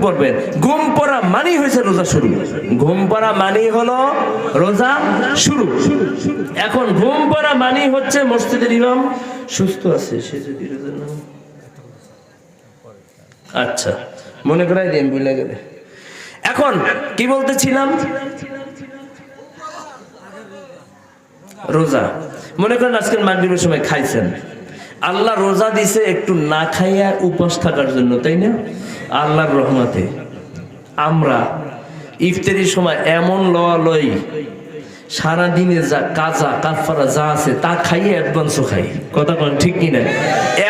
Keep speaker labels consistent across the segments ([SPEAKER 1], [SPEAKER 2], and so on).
[SPEAKER 1] পড়বেন। ঘুম পড়া মানেই হয়েছে রোজা শুরু। ঘুম পড়া মানেই হলো রোজা শুরু। এখন ঘুম পড়া মানেই হচ্ছে মসজিদের ইমাম সুস্থ আছে, সে যদি রোজা না, আচ্ছা মনে করাই দিন, ভুলে গেলে। এখন কি বলতেছিলাম, রোজা মনে করেন আজকের মাগরিবের সময় খাইছেন, আল্লাহ রোজা দিছে একটু না খাইয়া উপোস থাকার জন্য, তাই না? আল্লাহর রহমতে আমরা ইফতারির সময় এমন লওয়া লই, সারাদিনে যা কাজা কাফারা যা আছে তা খাইয়ে অ্যাডভান্সও খাই, কথা বলেন ঠিক কিনা?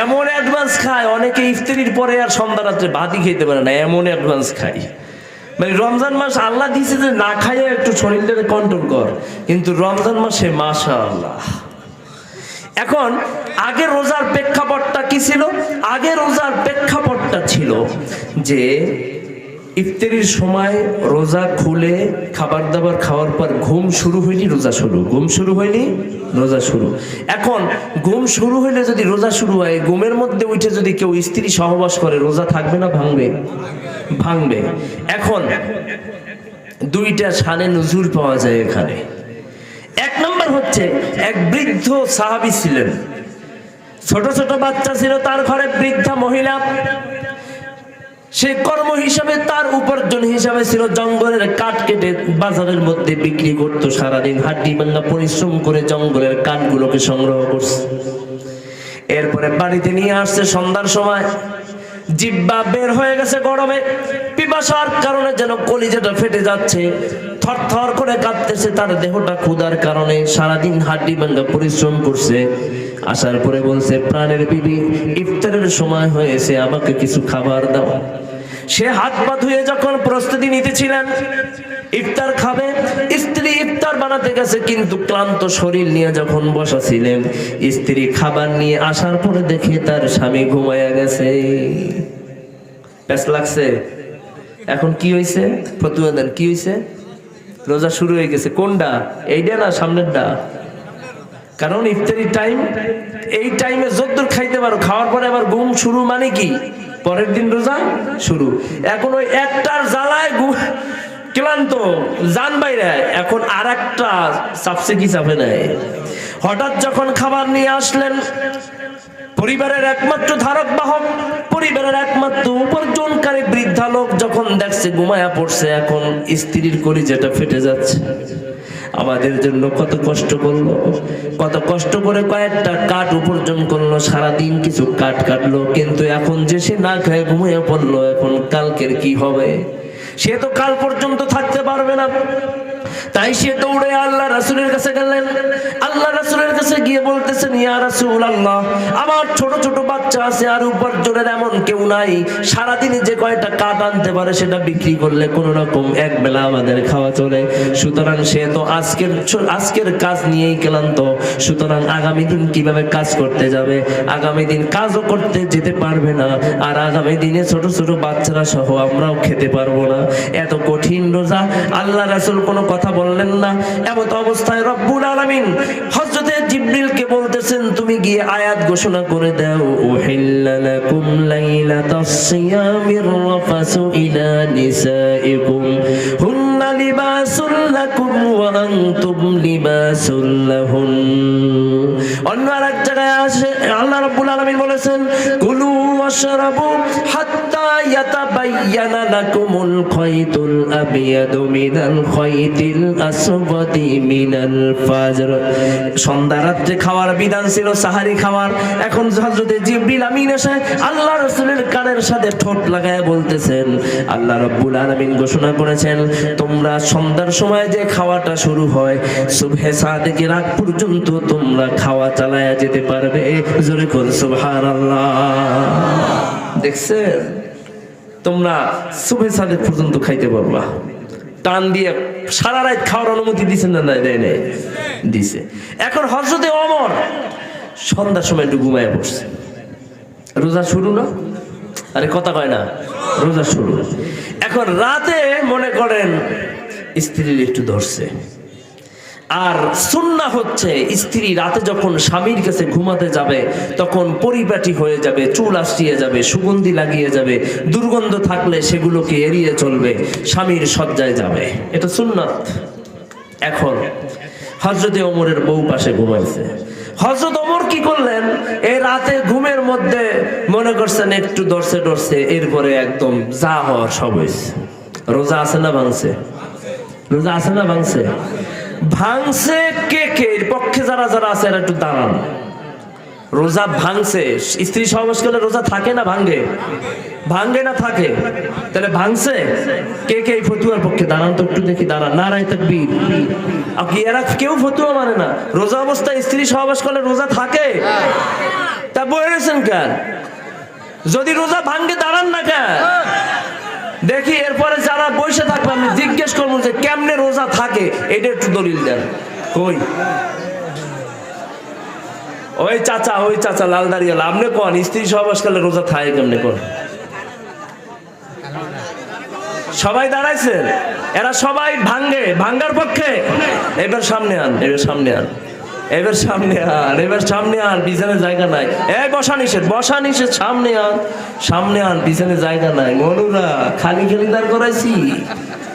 [SPEAKER 1] এমন অ্যাডভান্স খায় অনেকে ইফতারির পরে আর সন্ধ্যা রাত্রে ভাতই খেতে পারে না, এমন অ্যাডভান্স খাই। মানে রমজান মাস আল্লাহ দিছে যে না খাইয়ে একটু শরীরটাকে কন্ট্রোল কর, কিন্তু রমজান মাসে মাশাআল্লাহ। এখন আগে রোজার প্রেক্ষাপটটা কি ছিল? আগে রোজার প্রেক্ষাপটটা ছিল যে ইফতারির সময় রোজা খুলে খাবার দাবার খাওয়ার পর ঘুম শুরু হয়নি রোজা শুরু, ঘুম শুরু হয়নি রোজা শুরু। এখন ঘুম শুরু হইলে যদি রোজা শুরু হয়, ঘুমের মধ্যে উঠে যদি কেউ স্ত্রী সহবাস করে, রোজা থাকবে না ভাঙবে? ভাঙবে। এখন দুইটা শানে নুজুল পাওয়া যায় এখানে। এক নম্বর হচ্ছে, এক বৃদ্ধ সাহাবী ছিলেন, ছোট ছোট বাচ্চা ছিল তার ঘরে, বৃদ্ধা মহিলা, সে কর্ম হিসাবে তার উপার্জন হিসাবে ছিল জঙ্গলের কাঠ কেটে বাজারের মধ্যে বিক্রি করতো। সারাদিন হাড্ডি ভাঙা পরিশ্রম করে জঙ্গলের কাঠগুলোকে সংগ্রহ করছে। এরপরে বাড়িতে নিয়ে আসছে সন্ধ্যার সময়, জিহ্বা বের হয়ে গেছে গরমে, পিপাসার কারণে যেন কলিজাটা ফেটে যাচ্ছে, থরথর করে কাঁপতেছে তার দেহটা ক্ষুধার কারণে, সারাদিন হাড্ডি ভাঙা পরিশ্রম করছে। আসার পরে বলছে, প্রাণের বিবি ইফতারের সময় হয়েছে, আমাকে কিছু খাবার দাও। সে হাত পা ধুয়ে যখন প্রস্তুতি নিতেছিলেন ইফতার খাবে, স্ত্রী ইফতার বানাতে গেছে, কিন্তু ক্লান্ত শরীর নিয়ে যখন বসা ছিলেন, স্ত্রী খাবার নিয়ে আসার পরে দেখে তার স্বামী ঘুমায়া গেছে। প্যাস লাগছে। এখন কি হয়েছে? প্রতিবেদন কি হয়েছে? রোজা শুরু হয়ে গেছে। কোনটা? এইটা না সামনেরটা? কারণ ইফতারি টাইম, এই টাইমে যদ্দূর খাইতে পারো, খাওয়ার পরে আবার ঘুম শুরু মানে কি পরের দিন রোজা শুরু। এখন ওই একটার জ্বালায় ক্লান্ত জান বাইরে, এখন আর একটা চাপছে কি চাপে নাই। হঠাৎ যখন খাবার নিয়ে আসলেন, পরিবারের একমাত্র ধারক বাহক, পরিবারের একমাত্র উপার্জনকারী বৃদ্ধা লোক যখন দেখছে ঘুমায়া পড়ছে, এখন স্ত্রীর কলিজাটা ফেটে যাচ্ছে। আমাদের জন্য কত কষ্ট করলো, কত কষ্ট করে কয়েকটা কাঠ উপার্জন করলো, সারাদিন কিছু কাঠ কাটলো, কিন্তু এখন যে সে না খায় ঘুমিয়ে পড়লো, এখন কালকের কি হবে? সে তো কাল পর্যন্ত থাকতে পারবে না। তাই সে দৌড়ে আল্লাহ রাসূলের কাছে গেলেন। আল্লাহ রাসূলের কাছে গিয়ে বলতেছেন, ইয়া রাসূলুল্লাহ, আমার ছোট ছোট বাচ্চা আছে, আর উপার্জনের এমন কেউ নাই, সারাদিনে যে কয়টা কাঠ আনতে পারে সেটা বিক্রি করলে কোনো রকম এক বেলা আমাদের খাওয়া চলে। সুতরাং সে তো আজকের কাজ নিয়েই ক্লান্ত, সুতরাং আগামী দিন কিভাবে কাজ করতে যাবে? আগামী দিন কাজও করতে যেতে পারবে না, আর আগামী দিনে ছোট ছোট বাচ্চারা সহ আমরাও খেতে পারবো না। এত কঠিন রোজা। আল্লাহ রাসূল কোনো কথা বললেন না। এমত অবস্থায় রব্বুল আলামিন হযরতে জিবরিলকে বলতেছেন, তুমি গিয়ে আয়াত ঘোষণা করে দাও, উহিল্লা লাকুম লাইলাতাস সিয়ামির রাফাসু ইলা নিসাইকুম হুন্না লিবাসুল লাকুম ওয়া আনতুম লিবাসুল লাহুন। অন্য আরেক জায়গায় আসে আল্লাহ রাব্বুল আলামিন বলেছেন, কুলু ওয়াশরাবু হাত্তা ইয়াতাবায়্যানা লাকুমুল খায়তুল আবিয়াদু মিনাল খায়তিল আসওয়াদি মিনাল ফাজর। সন্ধ্যা রাত্রে খাওয়ার বিধান ছিল সাহারি খাওয়ার। এখন হযরতে জিবরিল আমিন এসে আল্লাহ রাসূলের কানের সাথে ঠোঁট লাগায় বলতেছেন, আল্লাহ রাব্বুল আলামিন ঘোষণা করেছেন, তোমরা সন্ধ্যার সময় যে খাওয়াটা শুরু হয়, সুবহে সাদিকের আগ পর্যন্ত তোমরা খাওয়া চালায়া যেতে পারবে। জোরে কোন সুবহানাল্লাহ। দেখছেন, তোমরা সুবহে সাদিক পর্যন্ত খাইতে পারবা। টান দিয়ে সারা রাত খাওয়ার অনুমতি দিচ্ছেন না? দেয় নাই? দিছে। এখন হযরতে ওমর সন্ধ্যার সময় একটু ঘুমায় পড়ছে। রোজা শুরু না? আরে কথা কয় না, রোজা শুরু। এখন রাতে মনে করেন স্ত্রীর একটু ধরছে, আর সুন্নাহ হচ্ছে স্ত্রী রাতে যখন স্বামীর কাছে ঘুমাতে যাবে তখন পরিপাটি হয়ে যাবে, চুল আশ্রিয়ে যাবে, সুগন্ধি লাগিয়ে যাবে, দুর্গন্ধ থাকলে সেগুলোকে এড়িয়ে চলবে, স্বামীর শয্যায় যাবে, এটা সুন্নাত। এখন হযরতে ওমরের বউ পাশে ঘুমাইছে। হযরত ওমর কি করলেন, এই রাতে ঘুমের মধ্যে মনে করছেন একটু ডরছে, এরপরে একদম যা হওয়ার সব হয়েছে। রোজা আছে না ভাঙছে? রোজা আছে না ভাঙছে? ভাঙছে কে কে? এর পক্ষে যারা যারা আছে এরা একটু দাঁড়ান। রোজা ভাঙছে, স্ত্রী সহবাস করলে রোজা থাকে না ভাঙে? ভাঙে না থাকে? তাহলে ভাঙছে কে কে? এই ফতুয়ার পক্ষে দাঁড়ান তো একটু দেখি, দাঁড়ান, নারায়ে তাকবীর। আপনি এরা কেউ ফতুয়া মানে না, রোজা অবস্থায় স্ত্রী সহবাস করলে রোজা থাকে? তা বলেছেন কেন? যদি রোজা ভাঙে দাঁড়ান না কেন দেখি। এরপরে যারা বসে থাকবে আমি জিজ্ঞেস করবো যে কেমনে রোজা থাকে, এটা একটু দলিল দেন। কই ওই চাচা লাল দাঁড়িয়ালা, আপনি কোন স্ত্রী সহবাস করলে রোজা থাকে কেমনে কোন? সবাই দাঁড়াইছেন, এরা সবাই ভাঙ্গার পক্ষে। এবার সামনে আন, এবার সামনে আন, এবার সামনে আন, এবার সামনে আন, পিছনে জায়গা নাই। এই বসা নিষেধ, সামনে আন, পিছনে জায়গা নাই। মনুরা খালি দাঁড় করাইছি।